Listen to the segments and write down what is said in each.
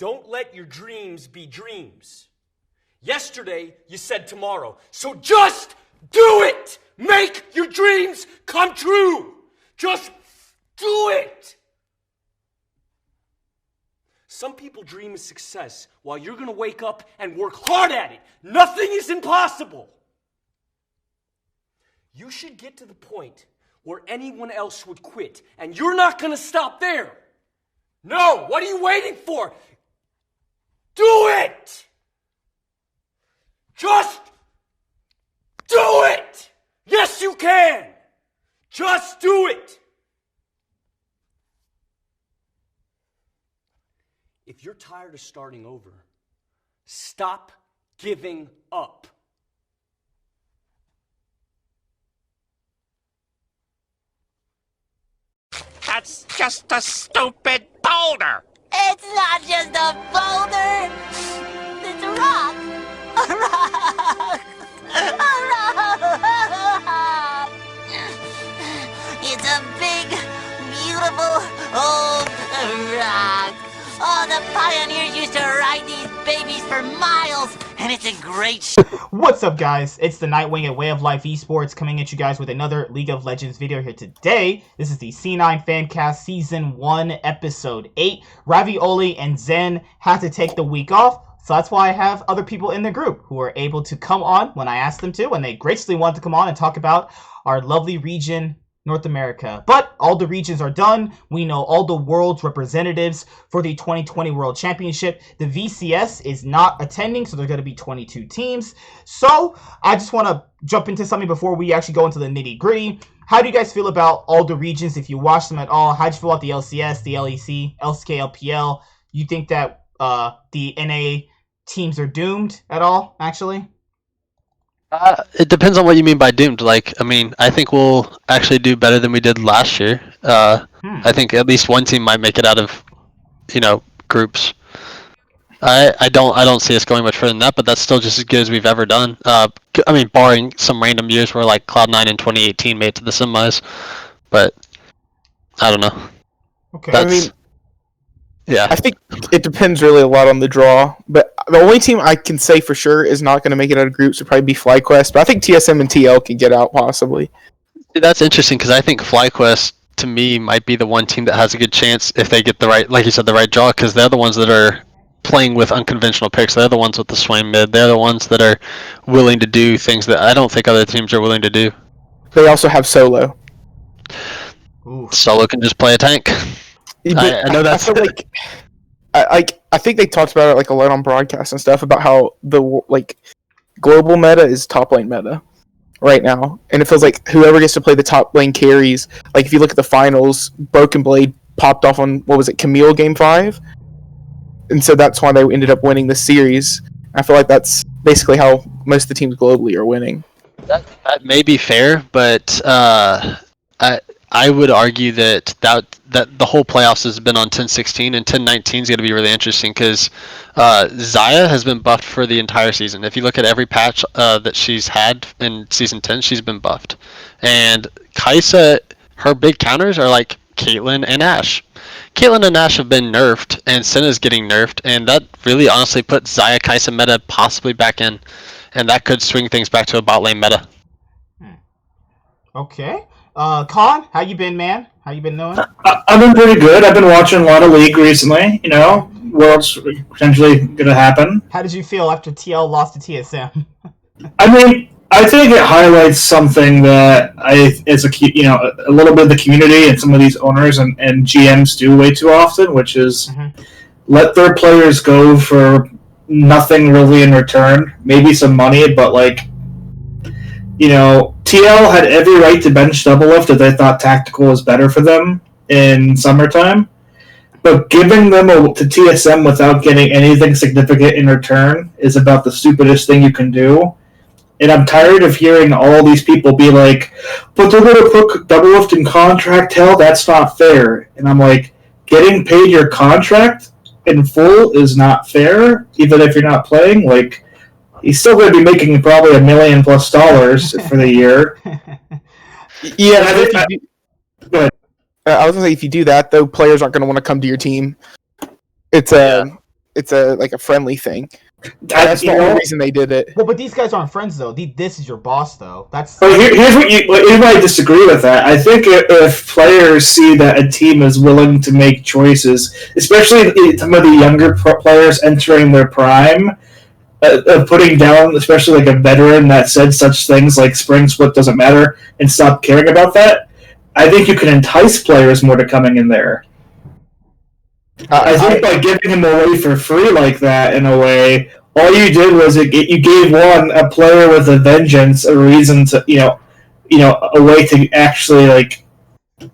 Don't let your dreams be dreams. Yesterday, you said tomorrow. So just do it! Make your dreams come true! Just do it! Some people dream of success while you're going to wake up and work hard at it. Nothing is impossible. You should get to the point where anyone else would quit, and you're not going to stop there. No, what are you waiting for? Do it! Just do it! Yes, you can! Just do it! If you're tired of starting over, stop giving up. That's just a stupid boulder! It's not just a boulder! It's a rock! A rock! A rock! It's a big, beautiful, old rock. Oh, the pioneers used to ride these babies for miles, and it's a great What's up, guys? It's the Nightwing at Way of Life Esports coming at you guys with another League of Legends video here today. This is the C9FanCast Season 1, Episode 8. Ravioli and Zen had to take the week off, so that's why I have other people in the group who are able to come on when I asked them to, and they graciously wanted to come on and talk about our lovely region, North America. But all the regions are done. We know all the world's representatives for the 2020 World Championship. The VCS is not attending, so there's going to be 22 teams. So I just want to jump into something before we actually go into the nitty gritty. How do you guys feel about all the regions? If you watch them at all, how do you feel about the LCS, the LEC, LCK, LPL? You think that the NA teams are doomed at all, actually? It depends on what you mean by doomed. Like, I mean, I think we'll actually do better than we did last year. I think at least one team might make it out of, groups. I don't see us going much further than that, but that's still just as good as we've ever done. I mean, barring some random years where like Cloud9 in 2018 made it to the semis, but I don't know. Okay. Yeah. I think it depends really a lot on the draw, but the only team I can say for sure is not going to make it out of groups would probably be FlyQuest, but I think TSM and TL can get out possibly. That's interesting because I think FlyQuest to me might be the one team that has a good chance if they get the right, like you said, the right draw, because they're the ones that are playing with unconventional picks. They're the ones with the swing mid. They're the ones that are willing to do things that I don't think other teams are willing to do. They also have Solo. Ooh. Solo can just play a tank. I know that's. I feel I think they talked about it like a lot on broadcast and stuff about how the global meta is top lane meta right now, and it feels like whoever gets to play the top lane carries. Like if you look at the finals, Broken Blade popped off on Camille Game 5, and so that's why they ended up winning the series. I feel like that's basically how most of the teams globally are winning. That may be fair, but I would argue that the whole playoffs has been on 10-16, and 10-19 is going to be really interesting because Xayah has been buffed for the entire season. If you look at every patch that she's had in Season 10, she's been buffed. And Kai'Sa, her big counters are like Caitlyn and Ashe. Caitlyn and Ashe have been nerfed, and Senna's getting nerfed, and that really honestly puts Xayah Kai'Sa meta possibly back in, and that could swing things back to a bot lane meta. Okay. Con, how you been, man? How you been doing? I've been pretty good. I've been watching a lot of League recently. Worlds potentially going to happen. How did you feel after TL lost to TSM? I mean, I think it highlights something that is a little bit of the community and some of these owners and GMs do way too often, which is let their players go for nothing really in return. Maybe some money, but TL had every right to bench Doublelift if they thought tactical was better for them in summertime. But giving them to TSM without getting anything significant in return is about the stupidest thing you can do. And I'm tired of hearing all these people be like, but they're going to put Doublelift in contract, hell, that's not fair. And I'm like, getting paid your contract in full is not fair, even if you're not playing. He's still going to be making probably $1 million+ for the year. Yeah, go ahead. I was going to say, if you do that, though, players aren't going to want to come to your team. It's it's a like a friendly thing. That's the only reason they did it. Well, but these guys aren't friends though. This is your boss though. That's. But here's what I disagree with that. I think if players see that a team is willing to make choices, especially some of the younger players entering their prime, putting down, especially like a veteran that said such things like spring split doesn't matter and stop caring about that, I think you can entice players more to coming in there. I think by giving him away for free like that, in a way, all you did was you gave a player with a vengeance a reason to a way to actually be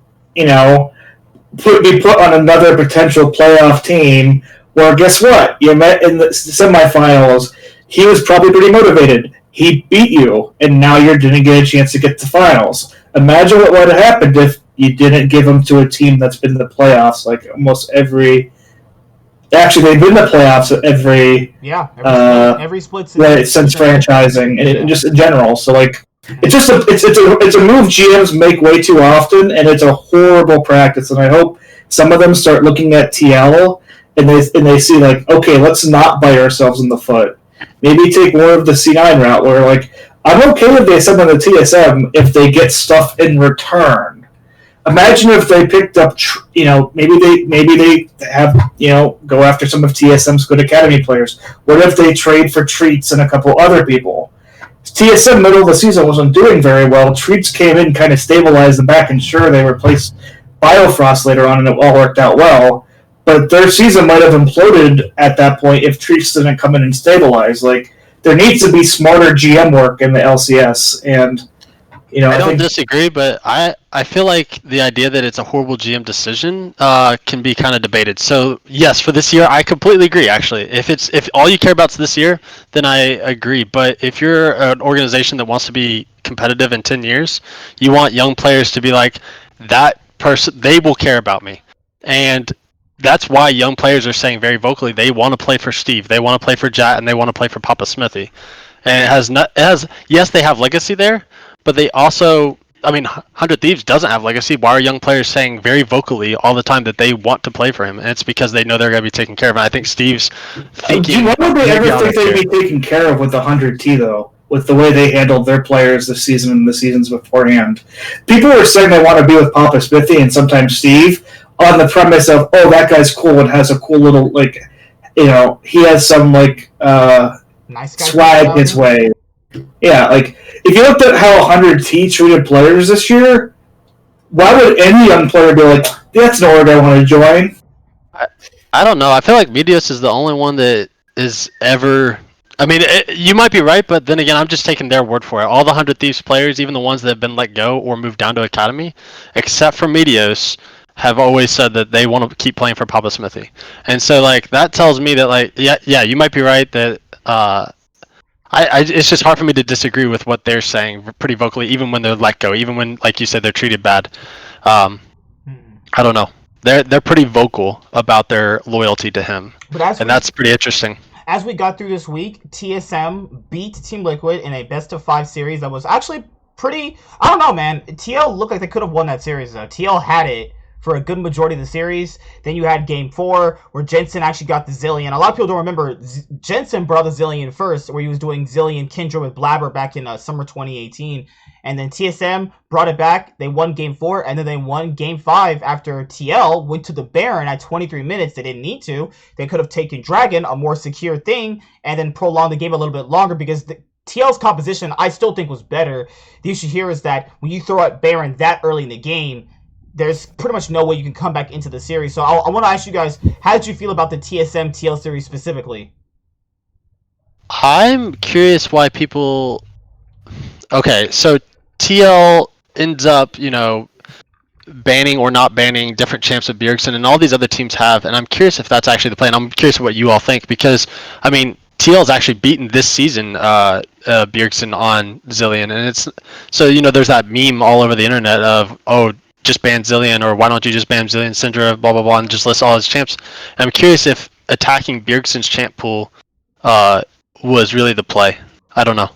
put on another potential playoff team. Where guess what? You met in the semifinals. He was probably pretty motivated. He beat you, and now you didn't get a chance to get to finals. Imagine what would have happened if you didn't give him to a team that's been in the playoffs like almost every. Actually, they've been in the playoffs every split since franchising and just in general. So it's a move GMs make way too often, and it's a horrible practice. And I hope some of them start looking at TL and they see okay, let's not bite ourselves in the foot. Maybe take more of the C9 route where I'm okay if they send them to TSM if they get stuff in return. Imagine if they picked up, maybe they have, go after some of TSM's good academy players. What if they trade for Treats and a couple other people? TSM middle of the season wasn't doing very well. Treats came in, kind of stabilized them back, and sure, they replaced Biofrost later on, and it all worked out well. But their season might have imploded at that point if Treats didn't come in and stabilize. There needs to be smarter GM work in the LCS, and I don't disagree, but I feel like the idea that it's a horrible GM decision can be kind of debated. So yes, for this year, I completely agree. Actually, if all you care about is this year, then I agree. But if you're an organization that wants to be competitive in 10 years, you want young players to be like that person. They will care about me, and that's why young players are saying very vocally they want to play for Steve, they want to play for Jat, and they want to play for Papa Smithy. And yes, they have legacy there. But they also, 100 Thieves doesn't have legacy. Why are young players saying very vocally all the time that they want to play for him? And it's because they know they're going to be taken care of. And I think Steve's thinking. What would they ever think they'd be taken care of with 100T, though? With the way they handled their players this season and the seasons beforehand. People were saying they want to be with Papa Smithy and sometimes Steve on the premise of, oh, that guy's cool and has a cool little, he has some, nice swag his way. Yeah, if you looked at how 100T treated players this year, why would any young player be like, that's not where I want to join? I don't know. I feel like Medios is the only one that is ever... you might be right, but then again, I'm just taking their word for it. All the 100 Thieves players, even the ones that have been let go or moved down to Academy, except for Medios, have always said that they want to keep playing for Papa Smithy. And so, that tells me that, yeah, you might be right that... it's just hard for me to disagree with what they're saying pretty vocally, even when they're let go, even when, like you said, they're treated bad. I don't know. They're pretty vocal about their loyalty to him, and that's pretty interesting. As we got through this week, TSM beat Team Liquid in a best-of-5 series that was actually pretty... I don't know, man. TL looked like they could have won that series, though. TL had it for a good majority of the series. Then you had Game 4, where Jensen actually got the Zillion. A lot of people don't remember, Jensen brought the Zillion first, where he was doing Zillion Kindred with Blabber back in summer 2018. And then TSM brought it back. They won Game 4, and then they won Game 5 after TL went to the Baron at 23 minutes. They didn't need to. They could have taken Dragon, a more secure thing, and then prolonged the game a little bit longer because TL's composition, I still think, was better. The issue here is that when you throw out Baron that early in the game, there's pretty much no way you can come back into the series. So I want to ask you guys, how did you feel about the TSM TL series specifically? I'm curious why people... Okay, so TL ends up, banning or not banning different champs of Bjergsen, and all these other teams have, and I'm curious if that's actually the plan. I'm curious what you all think, because, TL's actually beaten this season Bjergsen on Zillion, and it's... So, there's that meme all over the internet of, oh, just ban Zillion, or why don't you just ban Zillion, Syndra, blah, blah, blah, and just list all his champs. And I'm curious if attacking Bjergsen's champ pool was really the play. I don't know.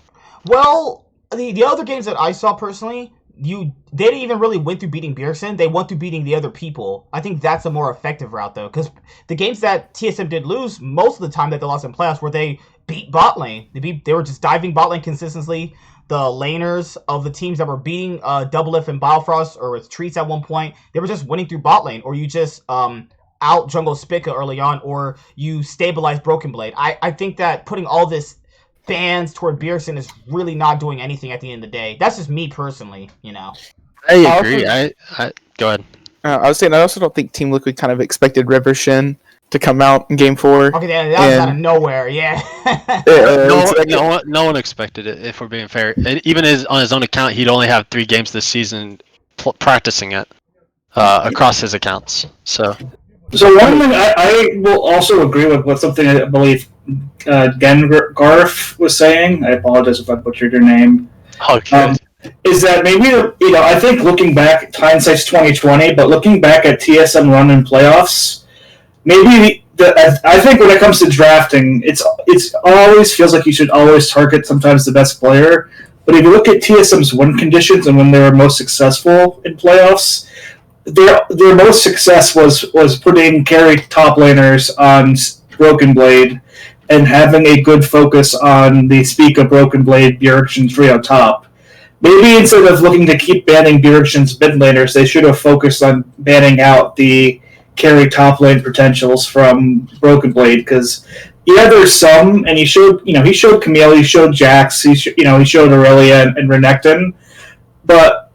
Well, the other games that I saw personally, they didn't even really win through beating Bjergsen. They went through beating the other people. I think that's a more effective route, though, because the games that TSM did lose, most of the time that they lost in playoffs, where they beat bot lane. They were just diving bot lane consistently. The laners of the teams that were beating Doublelift and Biofrost, or with Treats at one point, they were just winning through bot lane, or you just out jungle Spica early on, or you stabilize Broken Blade. I think that putting all this bans toward Bjergsen is really not doing anything at the end of the day. That's just me personally, you know. I agree. I go ahead. I was saying I also don't think Team Liquid kind of expected River Shin to come out in Game 4. Okay, that was out of nowhere, yeah. No one expected it, if we're being fair. Even on his own account, he'd only have 3 games this season practicing it across his accounts. So one thing I will also agree with something I believe GenG was saying. I apologize if I butchered your name. Okay. Is that maybe, I think looking back, hindsight's 2020, but looking back at TSM run in playoffs, maybe I think when it comes to drafting, it's always feels like you should always target sometimes the best player. But if you look at TSM's win conditions and when they were most successful in playoffs, their most success was putting carry top laners on Broken Blade and having a good focus on the Speak of Broken Blade, Bjergsen trio top. Maybe instead of looking to keep banning Bjergsen's mid laners, they should have focused on banning out the carry top lane potentials from Broken Blade, because there's some, and he showed Camille, he showed Jax, he showed Aurelia and Renekton, but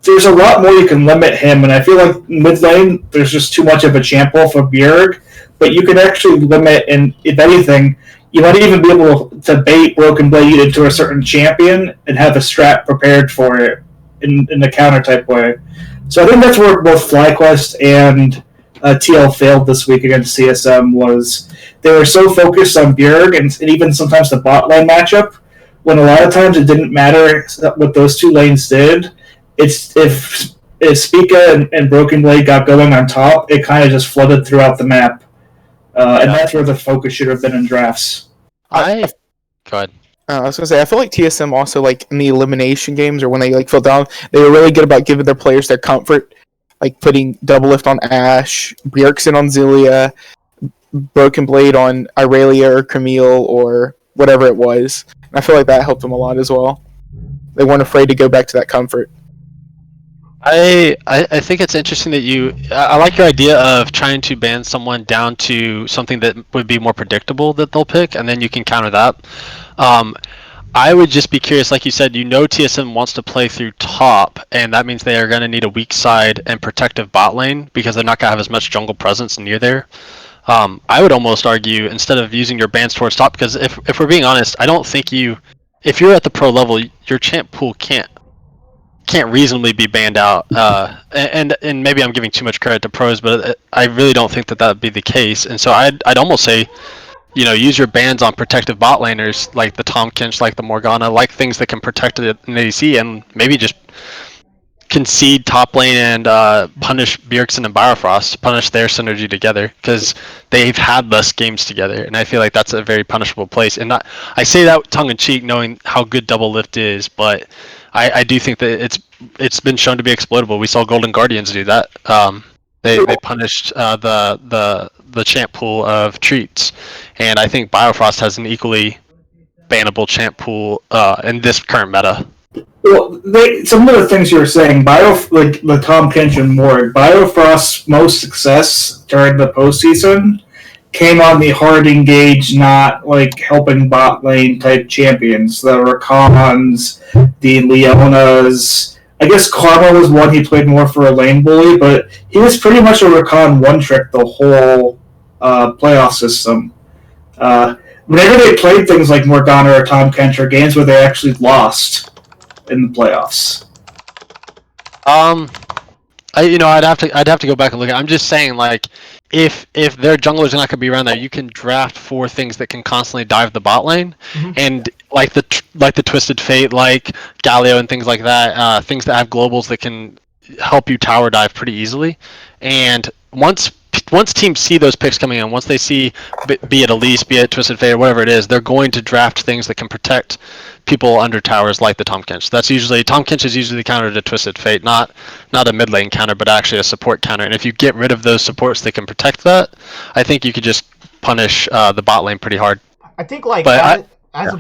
there's a lot more you can limit him, and I feel like mid lane there's just too much of a champ pool for Bjerg, but you can actually limit, and if anything, you might even be able to bait Broken Blade into a certain champion and have a strat prepared for it in the counter type way. So I think that's where both FlyQuest and TL failed this week against CSM, was they were so focused on Bjerg and even sometimes the bot lane matchup, when a lot of times it didn't matter what those two lanes did. It's if Spica and Broken Blade got going on top, it kind of just flooded throughout the map. And that's where the focus should have been in drafts. Go ahead. I was gonna say, I feel like TSM also, like in the elimination games or when they fell down, they were really good about giving their players their comfort, like putting Doublelift on Ashe, Bjergsen on Zilia, Broken Blade on Irelia or Camille or whatever it was. And I feel like that helped them a lot as well. They weren't afraid to go back to that comfort. I think it's interesting that I like your idea of trying to ban someone down to something that would be more predictable that they'll pick, and then you can counter that. I would just be curious, like you said, TSM wants to play through top, and that means they are going to need a weak side and protective bot lane because they're not going to have as much jungle presence near there. I would almost argue, instead of using your bans towards top, because if we're being honest, I don't think if you're at the pro level, your champ pool can't reasonably be banned out, and maybe I'm giving too much credit to pros, but I really don't think that would be the case. And so I'd almost say, use your bans on protective bot laners like the Tahm Kench, like the Morgana, like things that can protect an ADC, and maybe just concede top lane and punish Bjergsen and Biofrost, punish their synergy together, because they've had less games together, and I feel like that's a very punishable place. And I say that tongue in cheek, knowing how good Doublelift is, but I do think that it's been shown to be exploitable. We saw Golden Guardians do that. They punished the champ pool of Treats, and I think Biofrost has an equally bannable champ pool in this current meta. Well, some of the things you were saying, like the Tahm Kench and Morg, Biofrost's most success during the postseason came on the hard engage, not like helping bot lane type champions. The Rakans, the Leonas. I guess Karma was one he played more for a lane bully, but he was pretty much a Rakan one trick the whole playoff system. Whenever they played things like Morgana or Tahm Kench, or games where they actually lost in the playoffs. I'd have to go back and look at it. I'm just saying, like, if their junglers are not going to be around there, you can draft for things that can constantly dive the bot lane, and like the Twisted Fate, like Galio and things like that, things that have globals that can help you tower dive pretty easily. And once once teams see those picks coming in, once they see, be it Elise, be it Twisted Fate, or whatever it is, they're going to draft things that can protect people under towers like the Tahm Kench. Tahm Kench is usually the counter to Twisted Fate, not a mid lane counter, but actually a support counter. And if you get rid of those supports that can protect that, I think you could just punish the bot lane pretty hard. I think like as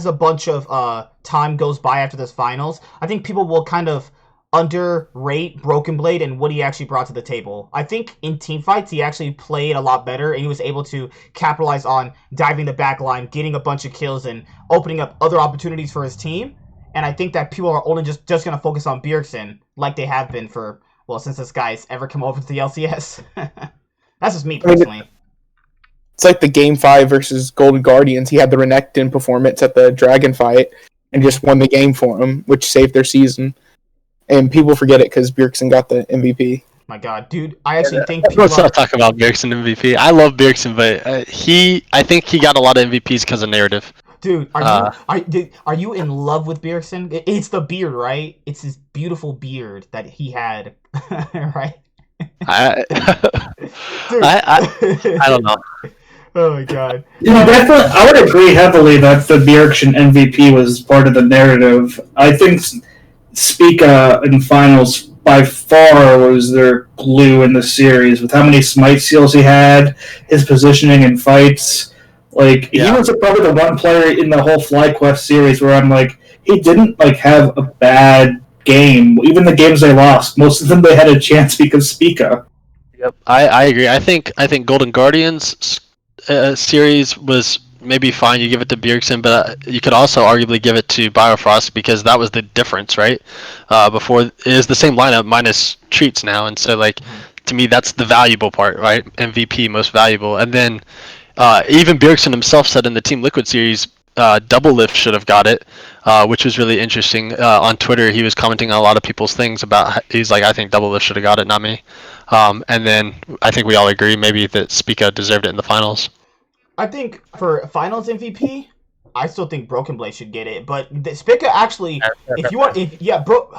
a bunch of time goes by after this finals, I think people will kind of underrate Broken Blade and what he actually brought to the table. I think in team fights he actually played a lot better, and he was able to capitalize on diving the back line, getting a bunch of kills, and opening up other opportunities for his team. And I think that people are only just going to focus on Bjergsen like they have been for, well, since this guy's ever come over to the LCS. That's just me personally. It's like the Game 5 versus Golden Guardians. He had the Renekton performance at the Dragon fight and just won the game for him, which saved their season. And people forget it because Bjergsen got the MVP. My God, dude! I actually think people let's not talk about Bjergsen MVP. I love Bjergsen, but I think he got a lot of MVPs because of narrative. Dude, are you in love with Bjergsen? It's the beard, right? It's his beautiful beard that he had, right? I don't know. Oh my God! Yeah, definitely. I would agree heavily that the Bjergsen MVP was part of the narrative. I think Spica in finals by far was their glue in the series with how many smite seals he had, his positioning in fights. He was probably the one player in the whole FlyQuest series where I'm like, he didn't have a bad game. Even the games they lost, most of them they had a chance because Spica. Yep, I agree. I think Golden Guardians series was maybe fine. You give it to Bjergsen, but you could also arguably give it to Biofrost because that was the difference, right? Before it is the same lineup minus treats now, and so to me that's the valuable part, right? MVP, most valuable, and then even Bjergsen himself said in the Team Liquid series, Double Lift should have got it, which was really interesting. On Twitter, he was commenting on a lot of people's things about. He's like, I think Double Lift should have got it, not me. And then I think we all agree maybe that Spica deserved it in the finals. I think for finals MVP, I still think Broken Blade should get it. But Spica actually,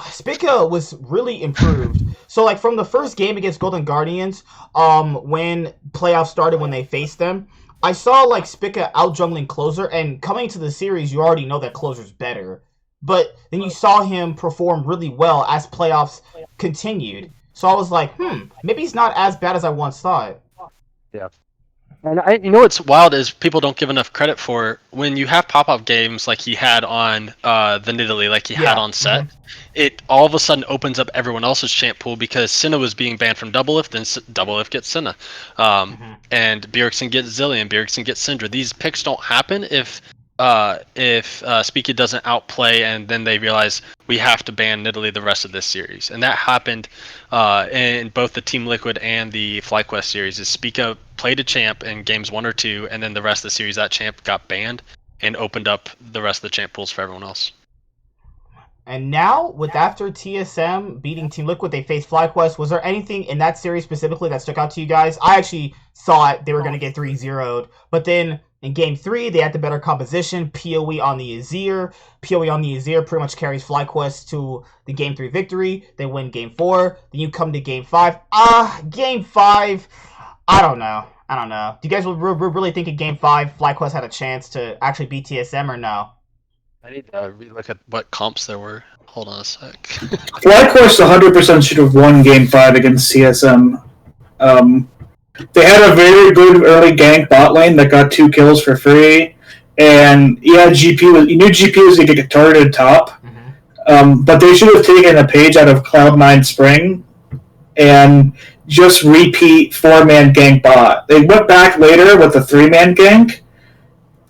Spica was really improved. So from the first game against Golden Guardians, when playoffs started, when they faced them, I saw Spica out jungling Closer, and coming to the series, you already know that Closer's better. But then you saw him perform really well as playoffs continued. So I was like, maybe he's not as bad as I once thought. Yeah. And you know what's wild is people don't give enough credit for when you have pop-up games like he had on the Nidalee, like he had on set. Mm-hmm. It all of a sudden opens up everyone else's champ pool because Senna was being banned from Double Lift, and Double Lift gets Senna, and Bjergsen gets Zillion, Bjergsen gets Syndra. These picks don't happen if Spica doesn't outplay, and then they realize we have to ban Nidalee the rest of this series. And that happened in both the Team Liquid and the FlyQuest series. Is Spica played a champ in games 1 or 2, and then the rest of the series that champ got banned and opened up the rest of the champ pools for everyone else. And now, after TSM beating Team Liquid, they faced FlyQuest. Was there anything in that series specifically that stuck out to you guys? I actually thought they were going to get 3-0'd, but then in Game 3, they had the better composition. PoE on the Azir. PoE on the Azir pretty much carries FlyQuest to the Game 3 victory. They win Game 4. Then you come to Game 5. Game 5, I don't know. Do you guys really think in Game 5, FlyQuest had a chance to actually beat TSM or no? I need to relook at what comps there were. Hold on a sec. FlyQuest 100% should have won Game 5 against TSM. They had a very good early gank bot lane that got 2 kills for free, and you knew GP was going to get targeted top, but they should have taken a page out of Cloud9 Spring and just repeat 4-man gank bot. They went back later with a 3-man gank,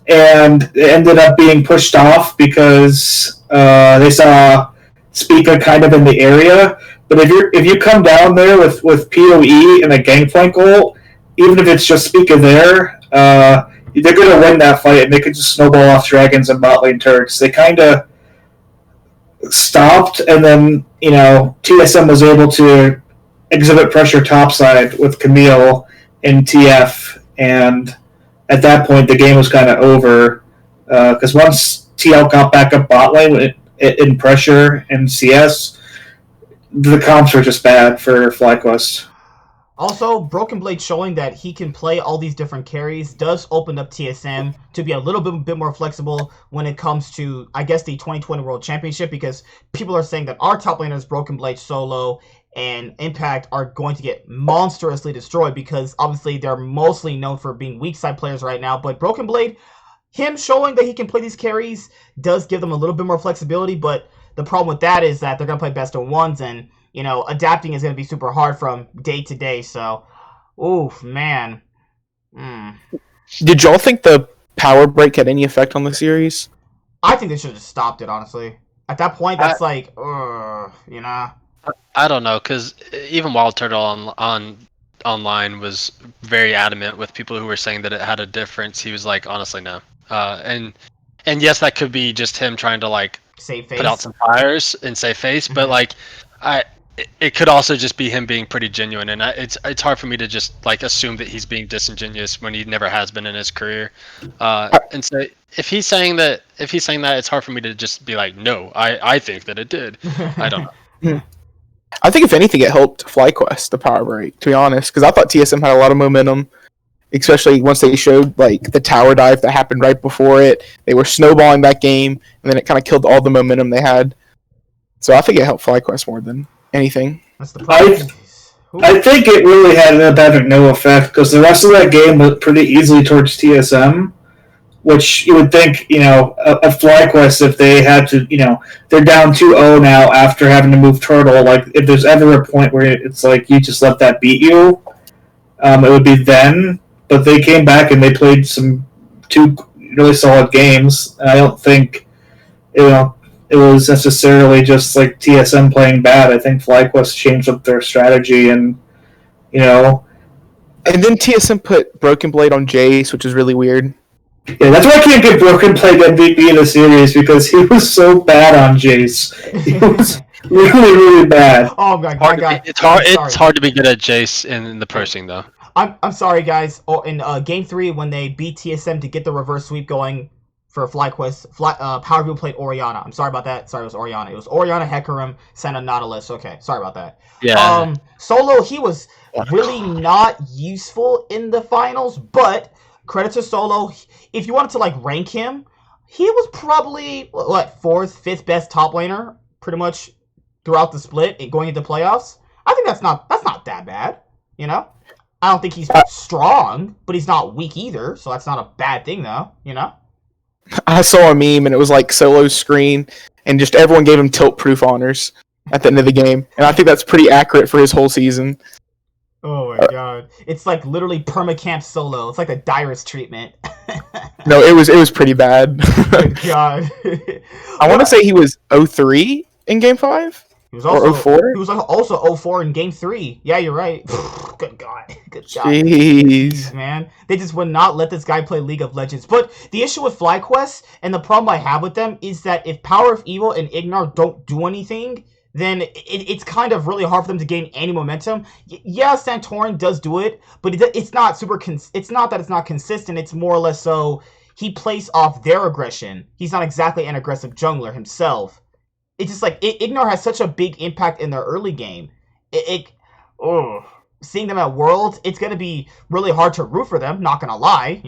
and it ended up being pushed off because they saw Spica kind of in the area. But if you come down there with PoE and a gangplank ult, even if it's just Spica there, they're going to win that fight, and they could just snowball off dragons and bot lane Turks. They kind of stopped, and then TSM was able to exhibit pressure topside with Camille and TF, and at that point the game was kind of over because once TL got back up bot lane in pressure and CS, the comps were just bad for FlyQuest. Also, Broken Blade showing that he can play all these different carries does open up TSM to be a little bit more flexible when it comes to, I guess, the 2020 World Championship, because people are saying that our top laners, Broken Blade, Solo, and Impact, are going to get monstrously destroyed because obviously they're mostly known for being weak side players right now. But Broken Blade, him showing that he can play these carries does give them a little bit more flexibility, but the problem with that is that they're going to play best of ones, and adapting is going to be super hard from day to day. So, oof, man. Did y'all think the power break had any effect on the series? I think they should have just stopped it, honestly. At that point, that's I don't know, because even Wild Turtle online was very adamant with people who were saying that it had a difference. He was like, honestly, no. And yes, that could be just him trying to like save face. Put out some fires and save face, but like it could also just be him being pretty genuine, and it's hard for me to just like assume that he's being disingenuous when he never has been in his career. And so if he's saying that, it's hard for me to just be like, no, I think that it did. I don't know. I think if anything, it helped FlyQuest, the power break, to be honest, because I thought TSM had a lot of momentum, especially once they showed like the tower dive that happened right before it. They were snowballing that game, and then it kind of killed all the momentum they had. So I think it helped FlyQuest more than anything. That's the problem. I think it really had about no effect because the rest of that game went pretty easily towards TSM, which you would think, a FlyQuest, if they had to, they're down 2-0 now after having to move Turtle. Like, if there's ever a point where it's like you just let that beat you, it would be then. But they came back and they played two really solid games. And I don't think, it was necessarily just like TSM playing bad. I think FlyQuest changed up their strategy and. And then TSM put Broken Blade on Jace, which is really weird. Yeah, that's why I can't give Broken Blade MVP in the series, because he was so bad on Jace. He was really, really bad. Oh my god. It's hard to be good at Jace in the pushing, though. I'm sorry, guys. In Game 3, when they beat TSM to get the reverse sweep going for FlyQuest, Power View played Orianna. I'm sorry about that. Sorry, it was Orianna. It was Orianna, Hecarim, Senna, Nautilus. Okay, sorry about that. Yeah. Solo, he was really not useful in the finals, but credit to Solo. If you wanted to like rank him, he was probably fourth, fifth best top laner, pretty much throughout the split going into playoffs. I think that's not that bad. I don't think he's strong, but he's not weak either, so that's not a bad thing, though. I saw a meme, and it was like Solo's screen, and just everyone gave him tilt-proof honors at the end of the game, and I think that's pretty accurate for his whole season. Oh my god. It's like literally permacamp Solo. It's like the direst treatment. No, it was pretty bad. Good god. I want to say he was 0-3 in Game 5? He was also, or 0-4? He was also 0-4 in Game 3. Yeah, you're right. Good god. Good god. Jeez. Man. They just would not let this guy play League of Legends. But the issue with FlyQuest, and the problem I have with them, is that if Power of Evil and Ignar don't do anything, then it's kind of really hard for them to gain any momentum. Yeah, Santorin does do it, but it's not super. It's not that it's not consistent. It's more or less so he plays off their aggression. He's not exactly an aggressive jungler himself. It's just like Ignar has such a big impact in their early game. Seeing them at Worlds, it's gonna be really hard to root for them. Not gonna lie,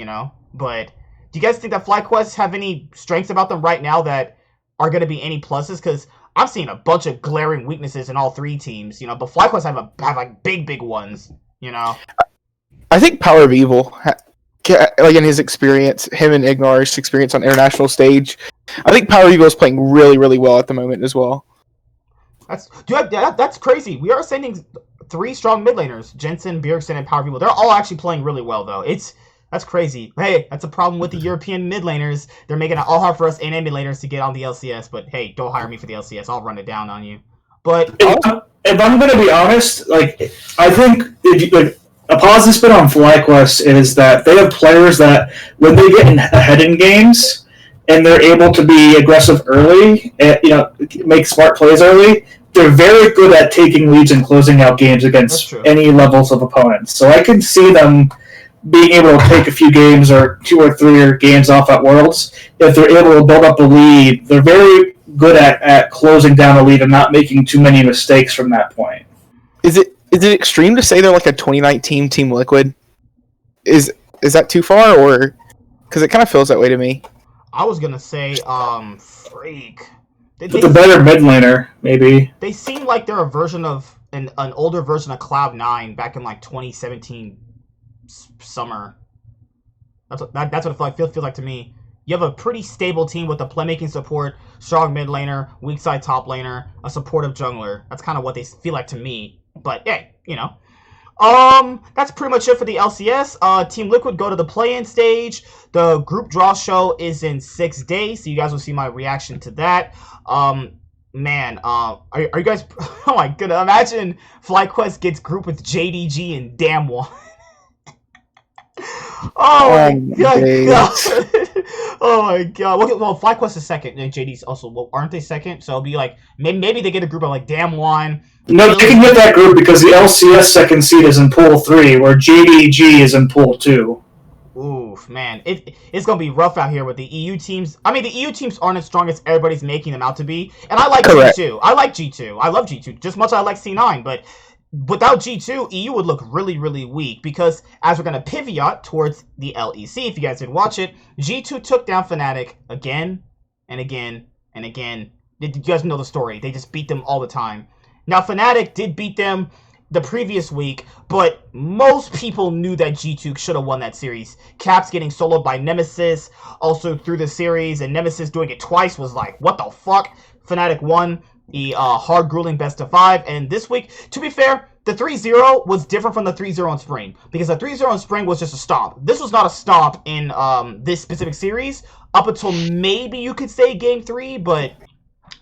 But do you guys think that FlyQuest have any strengths about them right now that are gonna be any pluses? Because I'm seeing a bunch of glaring weaknesses in all three teams, but FlyQuest have like big ones, I think Power of Evil, like in his experience, him and Ignar's experience on international stage, I think Power of Evil is playing really, really well at the moment as well. That's crazy. We are sending 3 strong mid laners, Jensen, Bjergsen, and Power of Evil. They're all actually playing really well, though. That's crazy. Hey, that's a problem with the European mid laners. They're making it all hard for us NA mid laners to get on the LCS. But hey, don't hire me for the LCS. I'll run it down on you. But if I'm going to be honest, I think a positive spin on FlyQuest is that they have players that when they get ahead in games and they're able to be aggressive early, and make smart plays early, they're very good at taking leads and closing out games against any levels of opponents. So I can see them being able to take a few games or 2 or 3 games off at Worlds. If they're able to build up a lead, they're very good at closing down a lead and not making too many mistakes from that point. Is it Is it extreme to say they're like a 2019 Team Liquid? Is that too far, or because it kind of feels that way to me? I was gonna say, freak. With a better mid laner, maybe. They seem like they're a version of an older version of Cloud9 back in like 2017 summer. That's what it feels like to me. You have a pretty stable team with a playmaking support, strong mid laner, weak side top laner, a supportive jungler. That's kind of what they feel like to me. But hey, you know. That's pretty much it for the LCS. Team Liquid go to the play-in stage. The group draw show is in 6 days, so you guys will see my reaction to that. Man, are you guys? Oh my goodness! Imagine FlyQuest gets grouped with JDG and Damwon. Oh my god! Oh my god! Well, FlyQuest is second, and JD's also. Well, aren't they second? So it'll be like maybe they get a group of like Damwon. No, they can get that group because the LCS second seed is in Pool 3, where JDG is in Pool 2. Oof, man. It's going to be rough out here with the EU teams. I mean, the EU teams aren't as strong as everybody's making them out to be. And I like Correct. G2. I like G2. I love G2. Just much as I like C9. But without G2, EU would look really, really weak. Because as we're going to pivot towards the LEC, if you guys did watch it, G2 took down Fnatic again and again and again. You guys know the story. They just beat them all the time. Now, Fnatic did beat them the previous week, but most people knew that G2 should have won that series. Caps getting soloed by Nemesis also through the series, and Nemesis doing it twice was like, what the fuck? Fnatic won the hard, grueling best-of-5, and this week, to be fair, the 3-0 was different from the 3-0 in Spring, because the 3-0 in Spring was just a stomp. This was not a stomp in this specific series, up until maybe you could say Game 3, but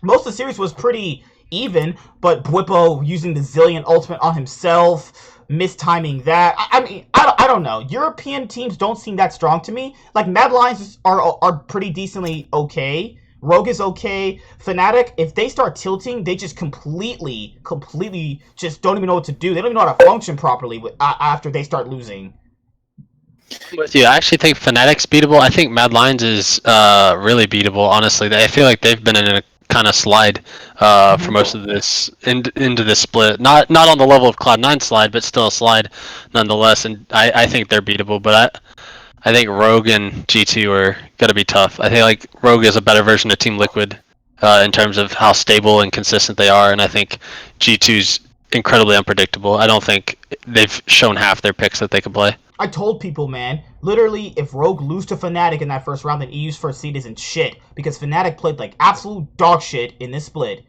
most of the series was pretty even, but Bwipo using the Zillion ultimate on himself, mistiming that. I mean, I don't know. European teams don't seem that strong to me. Like, Mad Lions are pretty decently okay. Rogue is okay. Fnatic, if they start tilting, they just completely just don't even know what to do. They don't even know how to function properly after they start losing. With you, I actually think Fnatic's beatable. I think Mad Lions is really beatable, honestly. I feel like they've been in a kind of slide for most of this into this split. Not on the level of Cloud9 slide, but still a slide nonetheless. And I think they're beatable. But I think Rogue and G2 are gonna be tough. I think like Rogue is a better version of Team Liquid in terms of how stable and consistent they are, and I think G2's incredibly unpredictable. I don't think they've shown half their picks that they can play. I told people, man, literally, if Rogue lose to Fnatic in that first round, then EU's first seed isn't shit. Because Fnatic played like absolute dog shit in this split.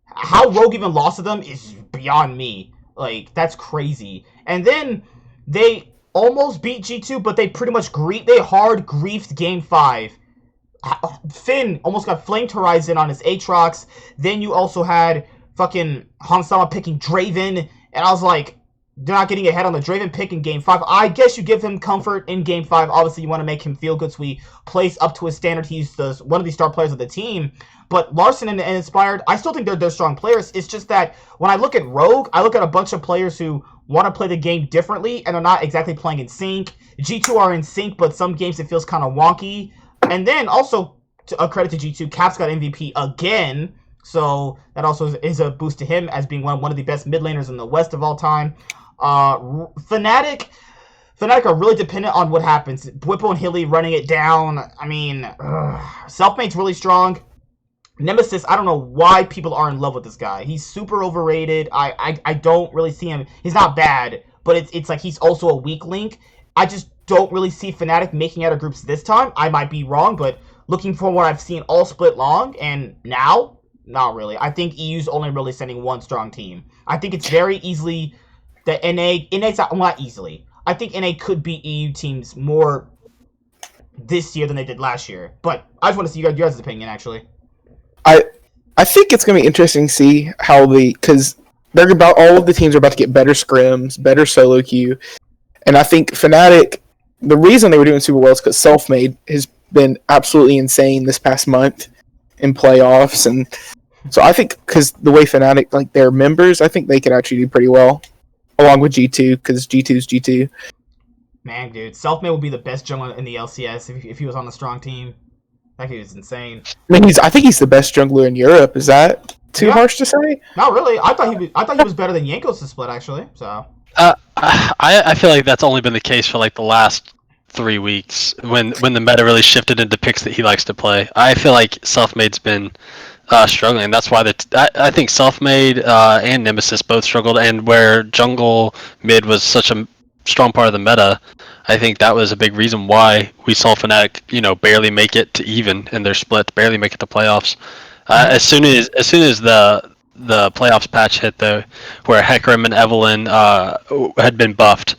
How Rogue even lost to them is beyond me. Like, that's crazy. And then they almost beat G2, but they pretty much hard griefed Game 5. Finn almost got Flamed Horizon on his Aatrox. Then you also had fucking Hansama picking Draven. And I was like, they're not getting ahead on the Draven pick in Game 5. I guess you give him comfort in Game 5. Obviously, you want to make him feel good, so he plays up to his standard. He's one of the star players of the team. But Larson and Inspired, I still think they're strong players. It's just that when I look at Rogue, I look at a bunch of players who want to play the game differently, and they're not exactly playing in sync. G2 are in sync, but some games it feels kind of wonky. And then also, a credit to G2, Caps got MVP again. So that also is a boost to him as being one of the best mid laners in the West of all time. Fnatic are really dependent on what happens. Bwipo and Hilly running it down. I mean, Selfmade's really strong. Nemesis, I don't know why people are in love with this guy. He's super overrated. I don't really see him. He's not bad, but it's like he's also a weak link. I just don't really see Fnatic making out of groups this time. I might be wrong, but looking from what I've seen all split long and now, not really. I think EU's only really sending one strong team. I think it's very easily that NA's not easily. I think NA could beat EU teams more this year than they did last year. But I just want to see your guys' opinion, actually. I think it's gonna be interesting to see how because all of the teams are about to get better scrims, better solo queue, and I think Fnatic, the reason they were doing super well is because Selfmade has been absolutely insane this past month in playoffs, and so I think because the way Fnatic like their members, I think they could actually do pretty well. Along with G2, because G2's G2. Man, dude, Selfmade would be the best jungler in the LCS if he was on a strong team. That kid is insane. I mean, I think he's the best jungler in Europe. Is that too harsh to say. Not really. I thought he was better than Yankos' split actually. So. I feel like that's only been the case for like the last 3 weeks when the meta really shifted into picks that he likes to play. I feel like Selfmade's been struggling. That's why I think Selfmade and Nemesis both struggled, and where jungle mid was such a strong part of the meta, I think that was a big reason why we saw Fnatic, barely make it to even in their split, barely make it to playoffs. As soon as the playoffs patch hit, though, where Hecarim and Evelyn had been buffed,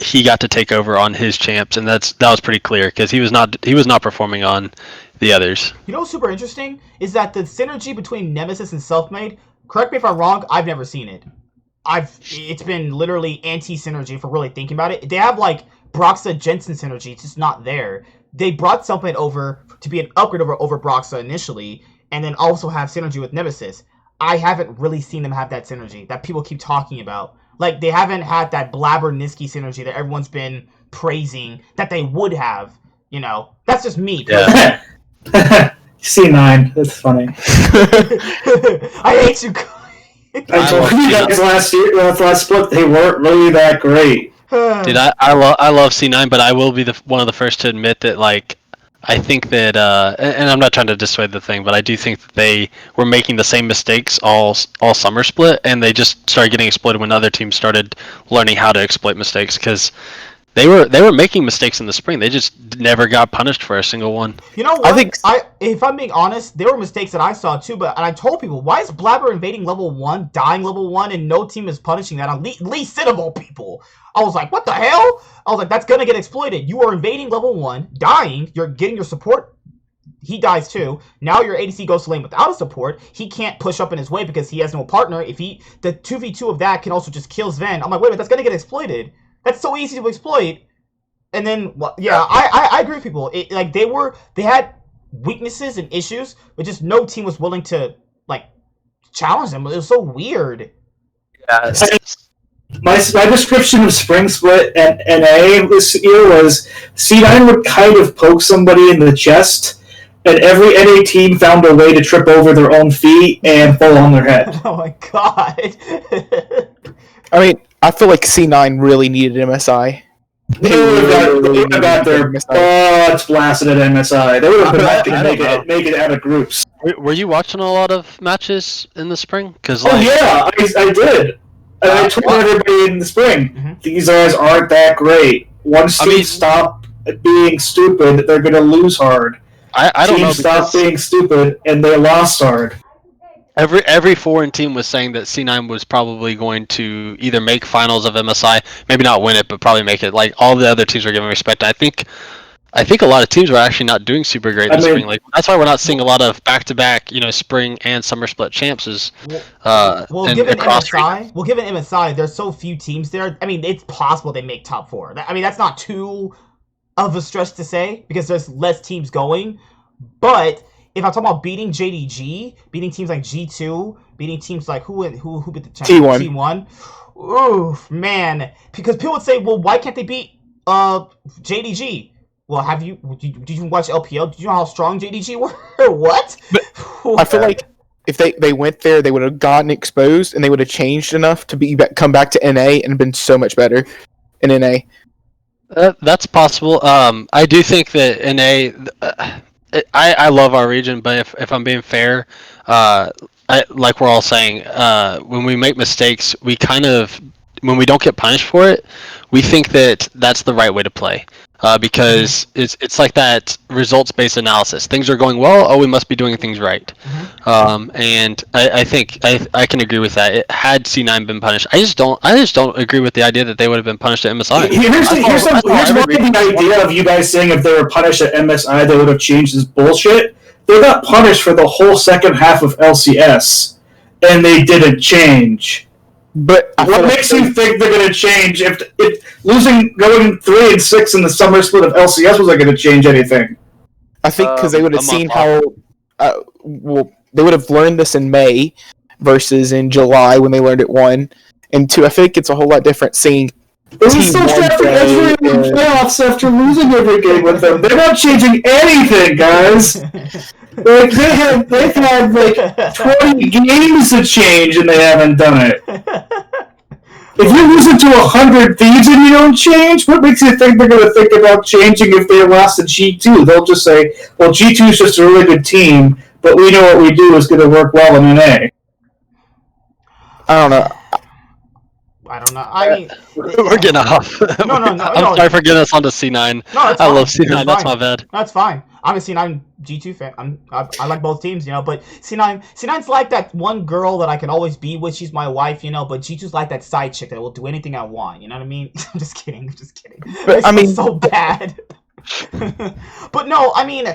he got to take over on his champs, and that was pretty clear because he was not performing on the others. You know what's super interesting is that the synergy between Nemesis and Selfmade, correct me if I'm wrong, I've never seen it. It's been literally anti-synergy for really thinking about it. They have like Broxa Jensen synergy, it's just not there. They brought Selfmade over to be an upgrade over Broxa initially, and then also have synergy with Nemesis. I haven't really seen them have that synergy that people keep talking about. Like, they haven't had that Blabber-Niski synergy that everyone's been praising that they would have, That's just me. Yeah. C9, that's funny. I hate you. I told you guys last split they weren't really that great. Dude, I love C9, but I will be one of the first to admit that, like, I think that, and I'm not trying to dissuade the thing, but I do think that they were making the same mistakes all summer split, and they just started getting exploited when other teams started learning how to exploit mistakes, because they were making mistakes in the spring. They just never got punished for a single one. You know what? If I'm being honest, there were mistakes that I saw too, and I told people, why is Blabber invading level 1, dying level 1, and no team is punishing that on Lee Cinnamon people? I was like, what the hell? I was like, that's gonna get exploited. You are invading level 1, dying, you're getting your support. He dies too. Now your ADC goes to lane without a support. He can't push up in his way because he has no partner. The 2v2 of that can also just kill Sven. I'm like, wait a minute, that's gonna get exploited. That's so easy to exploit. And then, I agree with people. They had weaknesses and issues, but just no team was willing to challenge them. It was so weird. Yeah. My description of Spring Split and NA this year was C9 would kind of poke somebody in the chest, and every NA team found a way to trip over their own feet and fall on their head. Oh my god. I mean, I feel like C9 really needed MSI. They would have got their butts blasted at MSI. They would have been lucky to make it out of groups. Were you watching a lot of matches in the spring? I did. And I told everybody in the spring, these guys aren't that great. Once teams stop being stupid, they're going to lose hard. I don't know. Teams stopped being stupid, and they lost hard. Every foreign team was saying that C9 was probably going to either make finals of MSI, maybe not win it, but probably make it. Like, all the other teams were giving respect. I think a lot of teams were actually not doing super great this spring. Like, that's why we're not seeing a lot of back-to-back, spring and summer split champs. Given MSI, there's so few teams there. I mean, it's possible they make top 4. I mean, that's not too of a stretch to say because there's less teams going. But if I'm talking about beating JDG, beating teams like G2, beating teams like who beat the champion? T1. Oof, man. Because people would say, well, why can't they beat JDG? Well, did you watch LPL? Did you know how strong JDG were? What? I feel like if they went there, they would have gotten exposed and they would have changed enough to come back to NA and been so much better in NA. That's possible. I do think that NA. I love our region, but if I'm being fair, like we're all saying, when we make mistakes, when we don't get punished for it, we think that that's the right way to play. Because it's like that results-based analysis. Things are going well. Oh, we must be doing things right. And I think I can agree with that. Had C9 been punished, I just don't agree with the idea that they would have been punished at MSI. Here's the idea of you guys saying if they were punished at MSI, they would have changed this bullshit. They got punished for the whole second half of LCS, and they didn't change. But what makes you think they're going to change if going 3-6 in the summer split of LCS wasn't going to change anything? I think because they would have seen how they would have learned this in May versus in July when they learned it 1 and 2. I think it's a whole lot different seeing. They were still trapped in playoffs after losing every game with them. They're not changing anything, guys. Like they've had like 20 games to change and they haven't done it. If you listen to 100 thieves and you don't change, what makes you think they're going to think about changing if they lost to G2? They'll just say, well, G2 is just a really good team, but we know what we do is going to work well in NA. I don't know. I don't know. I mean, We're getting off. No. I'm sorry for getting us onto C9. No, that's I fine. love C9. That's fine. my bad. That's fine. I'm a C9 G2 fan. I like both teams, you know. But C9's like that one girl that I can always be with. She's my wife, you know. But G2's like that side chick that will do anything I want. You know what I mean? I'm just kidding. But, I mean, so bad. But no, I mean,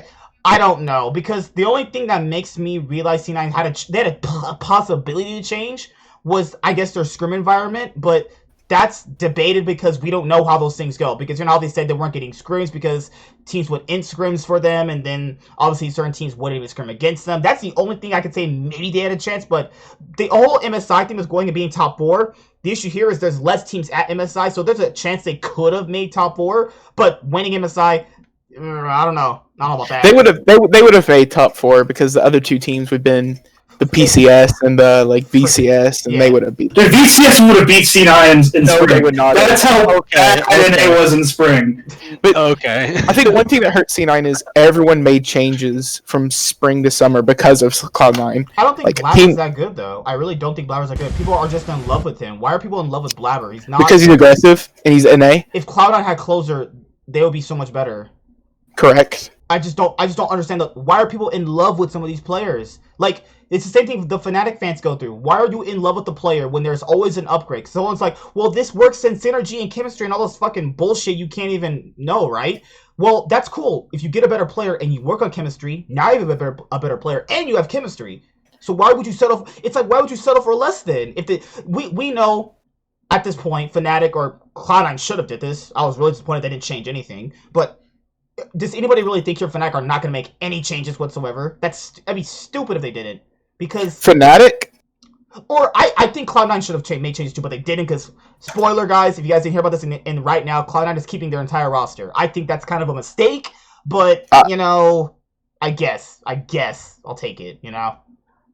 I don't know, because the only thing that makes me realize C9 had a possibility to change was, I guess, their scrim environment, but that's debated because we don't know how those things go. Because, you know how they said they weren't getting scrims because teams would end scrims for them, and then obviously certain teams wouldn't even scrim against them. That's the only thing I could say maybe they had a chance, but the whole MSI thing was going to being top 4. The issue here is there's less teams at MSI, so there's a chance they could have made top 4, but winning MSI, I don't know. I don't know about that. They would have made top 4 because the other two teams would have been the PCS and the VCS, and Yeah. they would have beat. The VCS would have beat C9 in No, spring. they would not. That's how bad Okay. NA was in spring. But Okay. I think one thing that hurt C9 is everyone made changes from spring to summer because of Cloud9. I don't think Like, Blabber's team- that good, though. I really don't think Blabber's that good. People are just in love with him. Why are people in love with Blabber? He's not. Because he's aggressive and he's NA. If Cloud9 had closer, they would be so much better. Correct. I just don't understand why are people in love with some of these players? Like, it's the same thing the Fnatic fans go through. Why are you in love with the player when there's always an upgrade? Someone's like, well, this works in synergy and chemistry and all this fucking bullshit you can't even know, right? Well, that's cool. If you get a better player and you work on chemistry, now you have a better player and you have chemistry. So why would you settle? It's like, why would you settle for less then? If we know at this point, Fnatic or Cloud9 should have did this. I was really disappointed they didn't change anything, but does anybody really think your Fnatic are not going to make any changes whatsoever? That'd be stupid if they didn't. Because, Fnatic. or I think Cloud9 should have made changes too, but they didn't. Because, spoiler, guys, if you guys didn't hear about this in right now, Cloud9 is keeping their entire roster. I think that's kind of a mistake, but you know, I guess I'll take it. You know,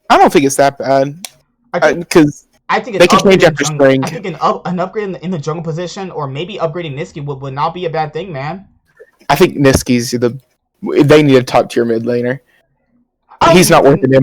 I don't think it's that bad. Because I think they can change after spring. I think an upgrade in the jungle position, or maybe upgrading Niski would not be a bad thing, man. I think Niski's they need a top tier mid laner. I He's not worth an